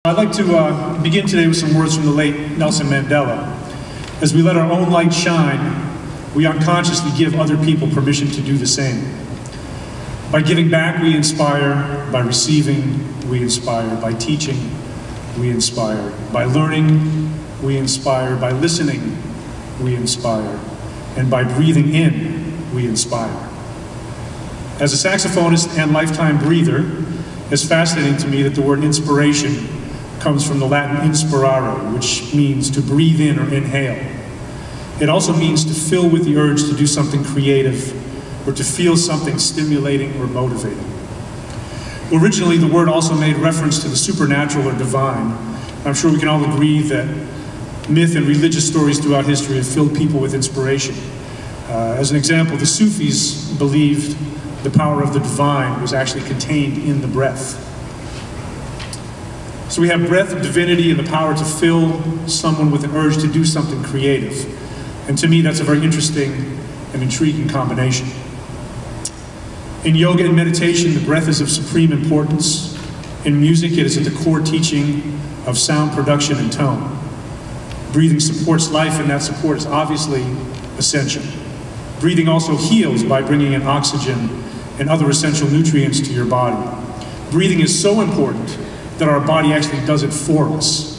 I'd like to begin today with some words from the late Nelson Mandela. As we let our own light shine, we unconsciously give other people permission to do the same. By giving back, we inspire. By receiving, we inspire. By teaching, we inspire. By learning, we inspire. By listening, we inspire. And by breathing in, we inspire. As a saxophonist and lifetime breather, it's fascinating to me that the word inspiration comes from the Latin inspirare, which means to breathe in or inhale. It also means to fill with the urge to do something creative or to feel something stimulating or motivating. Originally, the word also made reference to the supernatural or divine. I'm sure we can all agree that myth and religious stories throughout history have filled people with inspiration. As an example, the Sufis believed the power of the divine was actually contained in the breath. So we have breath of divinity and the power to fill someone with an urge to do something creative. And to me, that's a very interesting and intriguing combination. In yoga and meditation, the breath is of supreme importance. In music, it is at the core teaching of sound production and tone. Breathing supports life, and that support is obviously essential. Breathing also heals by bringing in oxygen and other essential nutrients to your body. Breathing is so important that our body actually does it for us.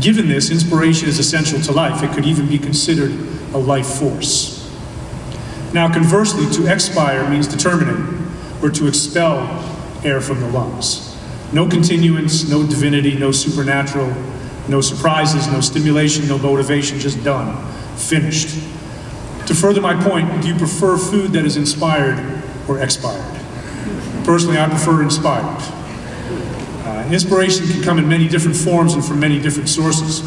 Given this, inspiration is essential to life. It could even be considered a life force. Now, conversely, to expire means to terminate, or to expel air from the lungs. No continuance, no divinity, no supernatural, no surprises, no stimulation, no motivation, just done, finished. To further my point, do you prefer food that is inspired or expired? Personally, I prefer inspired. Inspiration can come in many different forms and from many different sources.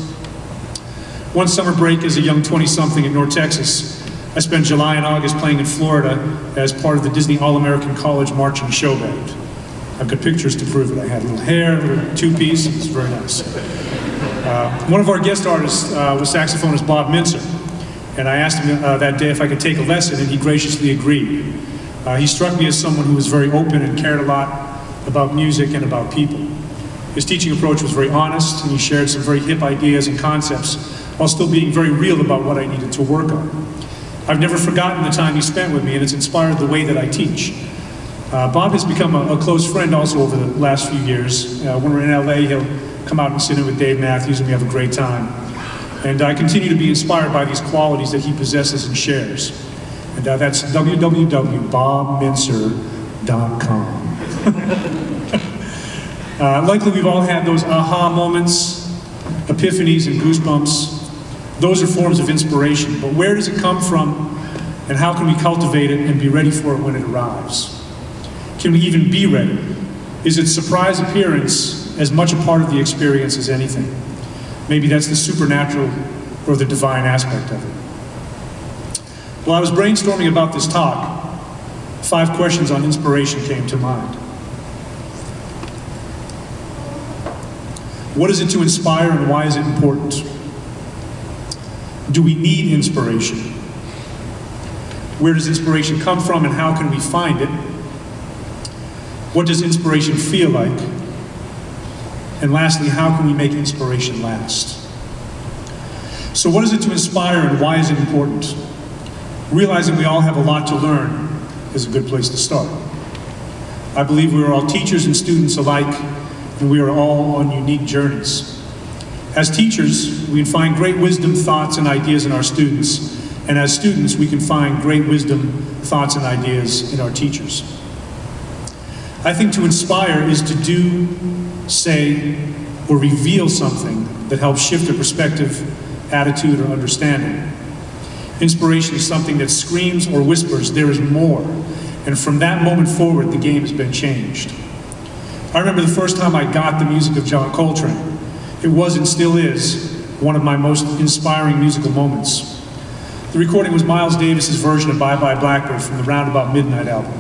One summer break as a young 20-something in North Texas, I spent July and August playing in Florida as part of the Disney All-American College Marching Show Band. I've got pictures to prove it. I had a little hair, a little two-piece, it was very nice. One of our guest artists was saxophonist Bob Mincer, and I asked him that day if I could take a lesson, and he graciously agreed. He struck me as someone who was very open and cared a lot about music and about people. His teaching approach was very honest, and he shared some very hip ideas and concepts while still being very real about what I needed to work on. I've never forgotten the time he spent with me, and it's inspired the way that I teach. Bob has become a close friend also over the last few years. When we're in LA, he'll come out and sit in with Dave Matthews, and we have a great time. And I continue to be inspired by these qualities that he possesses and shares. And that's www.bobmincer.com. Likely we've all had those aha moments, epiphanies, and goosebumps. Those are forms of inspiration, but where does it come from, and how can we cultivate it and be ready for it when it arrives? Can we even be ready? Is its surprise appearance as much a part of the experience as anything? Maybe that's the supernatural or the divine aspect of it. While I was brainstorming about this talk, 5 questions on inspiration came to mind. What is it to inspire, and why is it important? Do we need inspiration? Where does inspiration come from, and how can we find it? What does inspiration feel like? And lastly, how can we make inspiration last? So what is it to inspire, and why is it important? Realizing we all have a lot to learn is a good place to start. I believe we are all teachers and students alike, and we are all on unique journeys. As teachers, we can find great wisdom, thoughts, and ideas in our students. And as students, we can find great wisdom, thoughts, and ideas in our teachers. I think to inspire is to do, say, or reveal something that helps shift a perspective, attitude, or understanding. Inspiration is something that screams or whispers, there is more. And from that moment forward, the game has been changed. I remember the first time I got the music of John Coltrane. It was and still is one of my most inspiring musical moments. The recording was Miles Davis's version of Bye Bye Blackbird from the Roundabout Midnight album.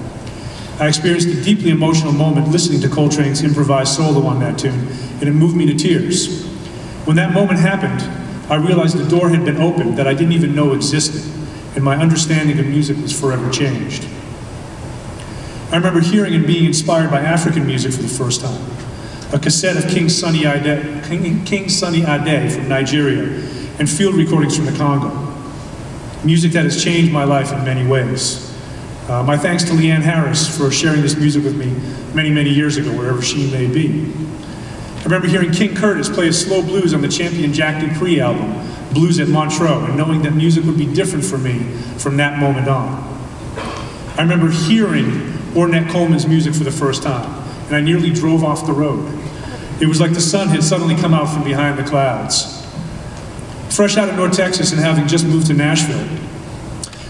I experienced a deeply emotional moment listening to Coltrane's improvised solo on that tune, and it moved me to tears. When that moment happened, I realized the door had been opened that I didn't even know existed, and my understanding of music was forever changed. I remember hearing and being inspired by African music for the first time. a cassette of King Sunny Ade from Nigeria, and field recordings from the Congo. Music that has changed my life in many ways. My thanks to Leanne Harris for sharing this music with me many, many years ago, wherever she may be. I remember hearing King Curtis play a slow blues on the Champion Jack Dupree album, Blues at Montreux, and knowing that music would be different for me from that moment on. I remember hearing Ornette Coleman's music for the first time, and I nearly drove off the road. It was like the sun had suddenly come out from behind the clouds. Fresh out of North Texas and having just moved to Nashville,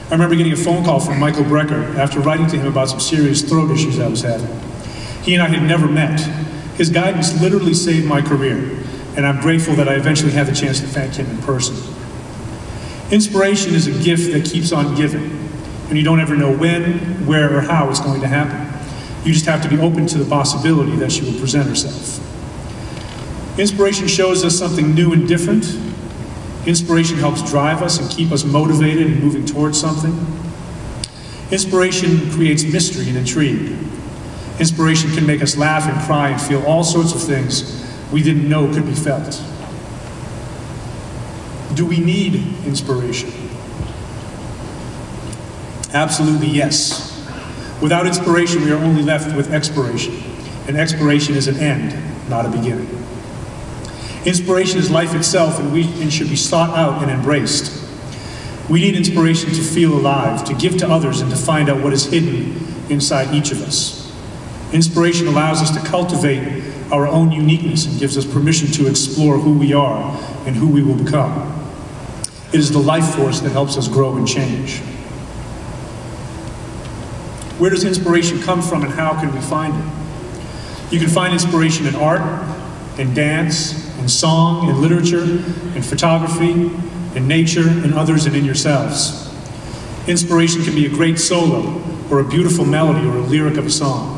I remember getting a phone call from Michael Brecker after writing to him about some serious throat issues I was having. He and I had never met. His guidance literally saved my career, and I'm grateful that I eventually had the chance to thank him in person. Inspiration is a gift that keeps on giving, and you don't ever know when, where, or how it's going to happen. You just have to be open to the possibility that she will present herself. Inspiration shows us something new and different. Inspiration helps drive us and keep us motivated and moving towards something. Inspiration creates mystery and intrigue. Inspiration can make us laugh and cry and feel all sorts of things we didn't know could be felt. Do we need inspiration? Absolutely yes. Without inspiration, we are only left with expiration. And expiration is an end, not a beginning. Inspiration is life itself, and should be sought out and embraced. We need inspiration to feel alive, to give to others, and to find out what is hidden inside each of us. Inspiration allows us to cultivate our own uniqueness and gives us permission to explore who we are and who we will become. It is the life force that helps us grow and change. Where does inspiration come from, and how can we find it? You can find inspiration in art, in dance, in song, in literature, in photography, in nature, in others, and in yourselves. Inspiration can be a great solo, or a beautiful melody, or a lyric of a song.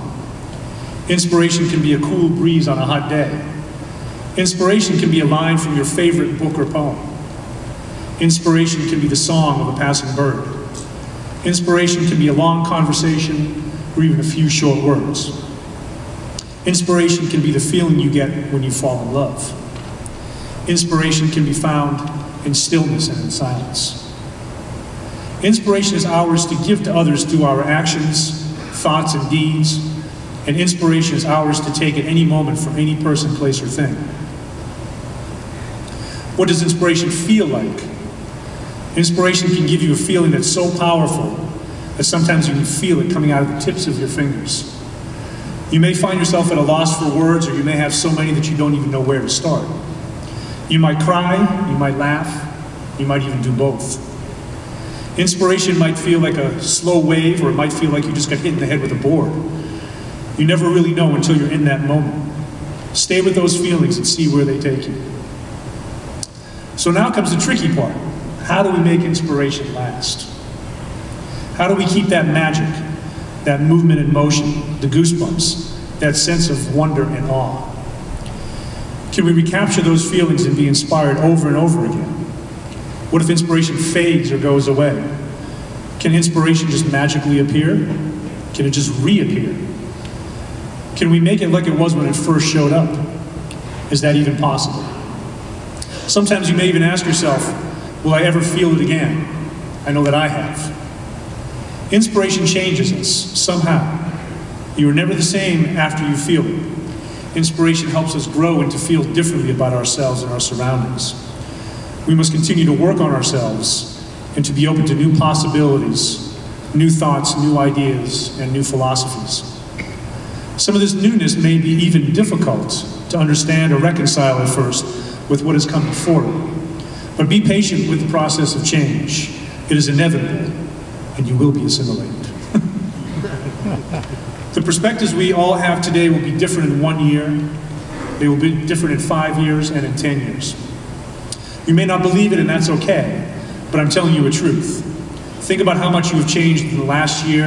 Inspiration can be a cool breeze on a hot day. Inspiration can be a line from your favorite book or poem. Inspiration can be the song of a passing bird. Inspiration can be a long conversation, or even a few short words. Inspiration can be the feeling you get when you fall in love. Inspiration can be found in stillness and in silence. Inspiration is ours to give to others through our actions, thoughts, and deeds, and inspiration is ours to take at any moment from any person, place, or thing. What does inspiration feel like? Inspiration can give you a feeling that's so powerful that sometimes you can feel it coming out of the tips of your fingers. You may find yourself at a loss for words, or you may have so many that you don't even know where to start. You might cry, you might laugh, you might even do both. Inspiration might feel like a slow wave, or it might feel like you just got hit in the head with a board. You never really know until you're in that moment. Stay with those feelings and see where they take you. So now comes the tricky part. How do we make inspiration last? How do we keep that magic, that movement in motion, the goosebumps, that sense of wonder and awe? Can we recapture those feelings and be inspired over and over again? What if inspiration fades or goes away? Can inspiration just magically appear? Can it just reappear? Can we make it like it was when it first showed up? Is that even possible? Sometimes you may even ask yourself, will I ever feel it again? I know that I have. Inspiration changes us, somehow. You are never the same after you feel it. Inspiration helps us grow and to feel differently about ourselves and our surroundings. We must continue to work on ourselves and to be open to new possibilities, new thoughts, new ideas, and new philosophies. Some of this newness may be even difficult to understand or reconcile at first with what has come before it. But be patient with the process of change. It is inevitable, and you will be assimilated. The perspectives we all have today will be different in 1 year. They will be different in 5 years and in 10 years. You may not believe it, and that's okay, but I'm telling you a truth. Think about how much you have changed in the last year,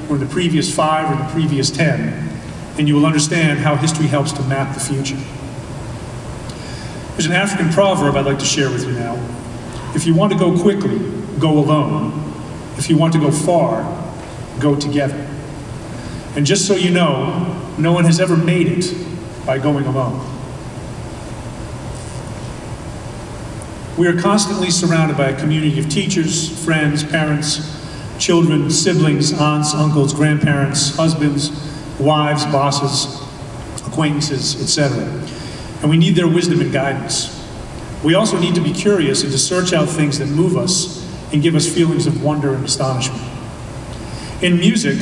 or in the previous 5, or the previous 10, and you will understand how history helps to map the future. There's an African proverb I'd like to share with you now. If you want to go quickly, go alone. If you want to go far, go together. And just so you know, no one has ever made it by going alone. We are constantly surrounded by a community of teachers, friends, parents, children, siblings, aunts, uncles, grandparents, husbands, wives, bosses, acquaintances, etc. And we need their wisdom and guidance. We also need to be curious and to search out things that move us and give us feelings of wonder and astonishment. In music,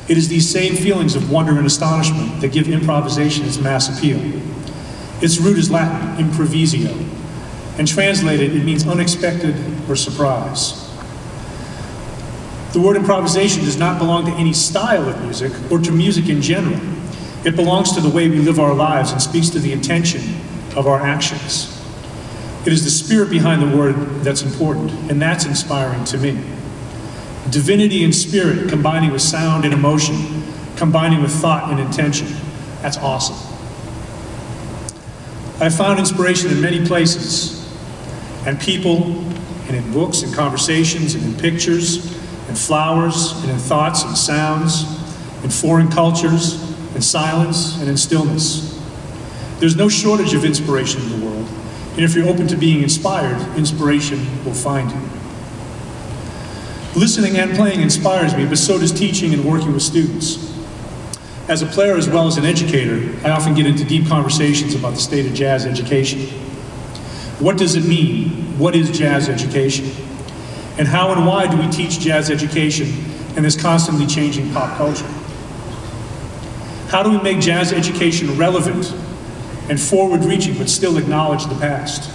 it is these same feelings of wonder and astonishment that give improvisation its mass appeal. Its root is Latin, improvisio, and translated, it means unexpected or surprise. The word improvisation does not belong to any style of music or to music in general. It belongs to the way we live our lives and speaks to the intention of our actions. It is the spirit behind the word that's important, and that's inspiring to me. Divinity and spirit combining with sound and emotion, combining with thought and intention. That's awesome. I've found inspiration in many places, and people, and in books and conversations, and in pictures, and flowers, and in thoughts and sounds, in foreign cultures, in silence, and in stillness. There's no shortage of inspiration in the world, and if you're open to being inspired, inspiration will find you. Listening and playing inspires me, but so does teaching and working with students. As a player as well as an educator, I often get into deep conversations about the state of jazz education. What does it mean? What is jazz education? And how and why do we teach jazz education in this constantly changing pop culture? How do we make jazz education relevant and forward-reaching but still acknowledge the past?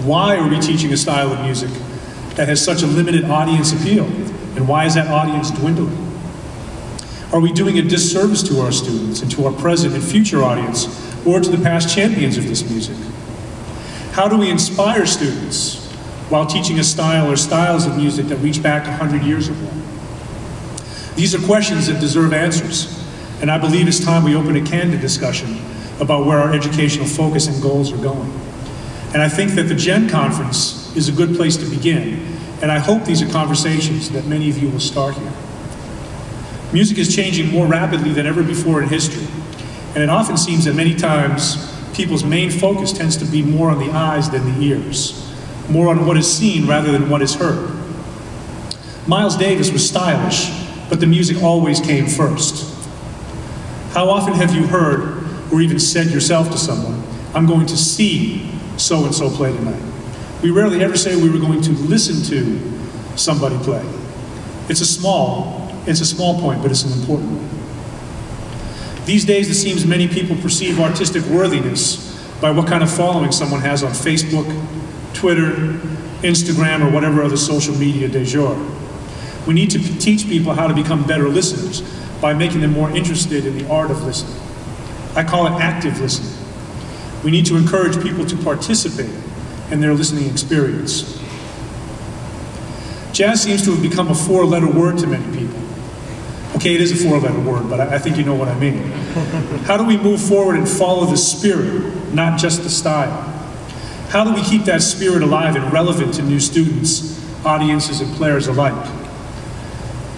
Why are we teaching a style of music that has such a limited audience appeal? And why is that audience dwindling? Are we doing a disservice to our students and to our present and future audience, or to the past champions of this music? How do we inspire students while teaching a style or styles of music that reach back 100 years ago? These are questions that deserve answers, and I believe it's time we open a candid discussion about where our educational focus and goals are going. And I think that the Gen Conference is a good place to begin, and I hope these are conversations that many of you will start here. Music is changing more rapidly than ever before in history, and it often seems that many times people's main focus tends to be more on the eyes than the ears, more on what is seen rather than what is heard. Miles Davis was stylish, but the music always came first. How often have you heard or even said yourself to someone, "I'm going to see so-and-so play tonight"? We rarely ever say we were going to listen to somebody play. It's a small point, but it's an important one. These days, it seems many people perceive artistic worthiness by what kind of following someone has on Facebook, Twitter, Instagram, or whatever other social media du jour. We need to teach people how to become better listeners by making them more interested in the art of listening. I call it active listening. We need to encourage people to participate in their listening experience. Jazz seems to have become a four-letter word to many people. Okay, it is a four-letter word, but I think you know what I mean. How do we move forward and follow the spirit, not just the style? How do we keep that spirit alive and relevant to new students, audiences, and players alike?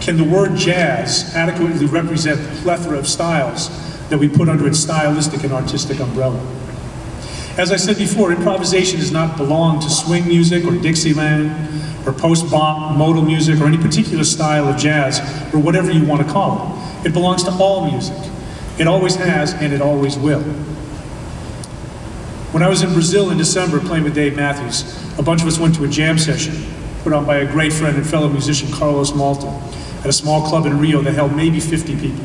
Can the word jazz adequately represent the plethora of styles that we put under its stylistic and artistic umbrella? As I said before, improvisation does not belong to swing music or Dixieland or post-bop, modal music, or any particular style of jazz, or whatever you want to call it. It belongs to all music. It always has, and it always will. When I was in Brazil in December playing with Dave Matthews, a bunch of us went to a jam session put on by a great friend and fellow musician, Carlos Malta, at a small club in Rio that held maybe 50 people.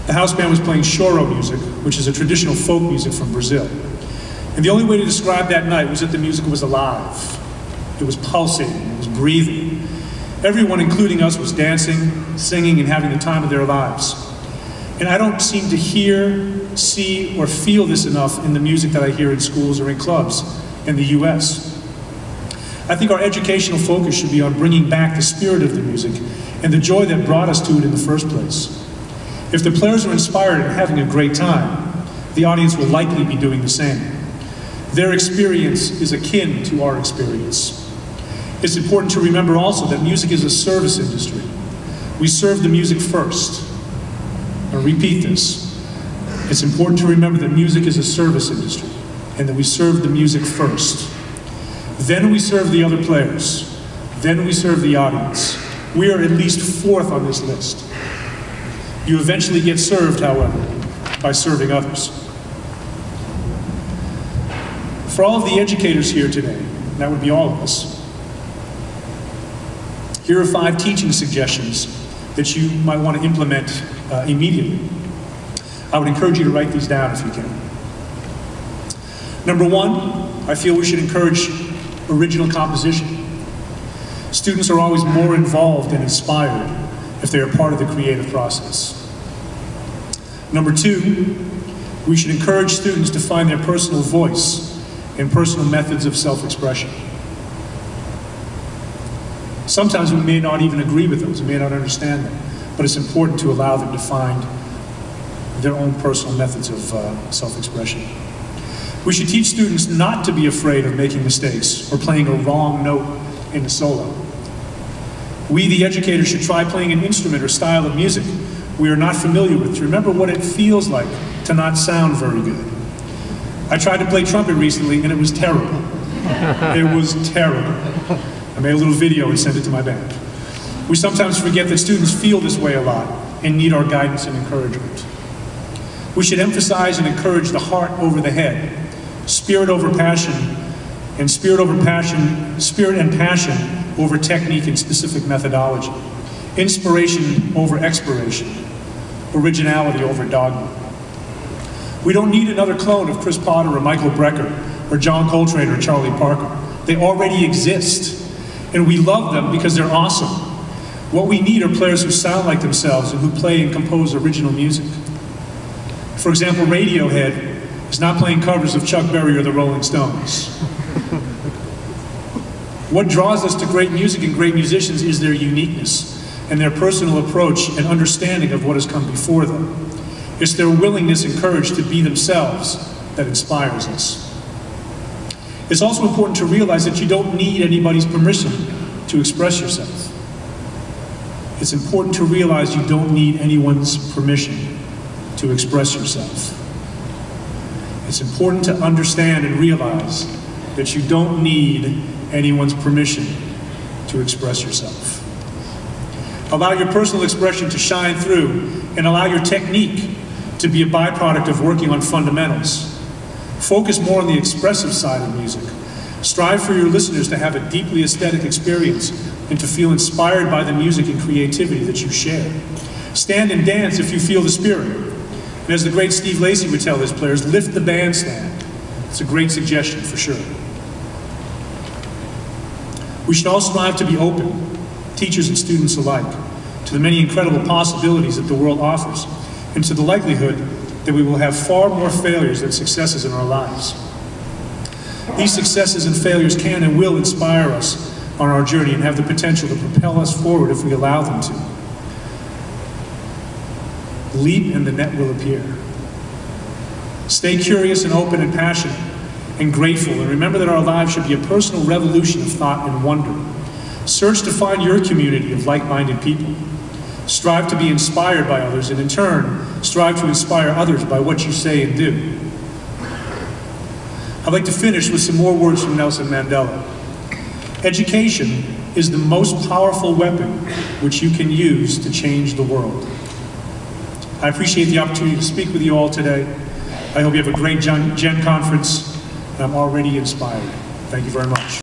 The house band was playing choro music, which is a traditional folk music from Brazil. And the only way to describe that night was that the music was alive. It was pulsating, it was breathing. Everyone, including us, was dancing, singing, and having the time of their lives. And I don't seem to hear, see, or feel this enough in the music that I hear in schools or in clubs in the US. I think our educational focus should be on bringing back the spirit of the music and the joy that brought us to it in the first place. If the players are inspired and having a great time, the audience will likely be doing the same. Their experience is akin to our experience. It's important to remember also that music is a service industry. We serve the music first. I'll repeat this. It's important to remember that music is a service industry and that we serve the music first. Then we serve the other players. Then we serve the audience. We are at least fourth on this list. You eventually get served, however, by serving others. For all of the educators here today, that would be all of us, here are 5 teaching suggestions that you might want to implement immediately. I would encourage you to write these down if you can. Number 1, I feel we should encourage original composition. Students are always more involved and inspired if they are part of the creative process. Number 2, we should encourage students to find their personal voice and personal methods of self-expression. Sometimes we may not even agree with those, we may not understand them, but it's important to allow them to find their own personal methods of self-expression. We should teach students not to be afraid of making mistakes or playing a wrong note in a solo. We, the educators, should try playing an instrument or style of music we are not familiar with to remember what it feels like to not sound very good. I tried to play trumpet recently and it was terrible. It was terrible. I made a little video and sent it to my band. We sometimes forget that students feel this way a lot and need our guidance and encouragement. We should emphasize and encourage the heart over the head, spirit over passion, and spirit and passion over technique and specific methodology, inspiration over expiration, originality over dogma. We don't need another clone of Chris Potter or Michael Brecker or John Coltrane or Charlie Parker. They already exist, and we love them because they're awesome. What we need are players who sound like themselves and who play and compose original music. For example, Radiohead is not playing covers of Chuck Berry or the Rolling Stones. What draws us to great music and great musicians is their uniqueness and their personal approach and understanding of what has come before them. It's their willingness and courage to be themselves that inspires us. It's also important to realize that you don't need anybody's permission to express yourself. It's important to realize you don't need anyone's permission to express yourself. It's important to understand and realize that you don't need anyone's permission to express yourself. Allow your personal expression to shine through and allow your technique to be a byproduct of working on fundamentals. Focus more on the expressive side of music. Strive for your listeners to have a deeply aesthetic experience and to feel inspired by the music and creativity that you share. Stand and dance if you feel the spirit. And as the great Steve Lacy would tell his players, lift the bandstand. It's a great suggestion for sure. We should all strive to be open, teachers and students alike, to the many incredible possibilities that the world offers, and to the likelihood that we will have far more failures than successes in our lives. These successes and failures can and will inspire us on our journey and have the potential to propel us forward if we allow them to. Leap and the net will appear. Stay curious and open and passionate and grateful, and remember that our lives should be a personal revolution of thought and wonder. Search to find your community of like-minded people. Strive to be inspired by others, and in turn, strive to inspire others by what you say and do. I'd like to finish with some more words from Nelson Mandela. Education is the most powerful weapon which you can use to change the world. I appreciate the opportunity to speak with you all today. I hope you have a great Gen Conference, and I'm already inspired. Thank you very much.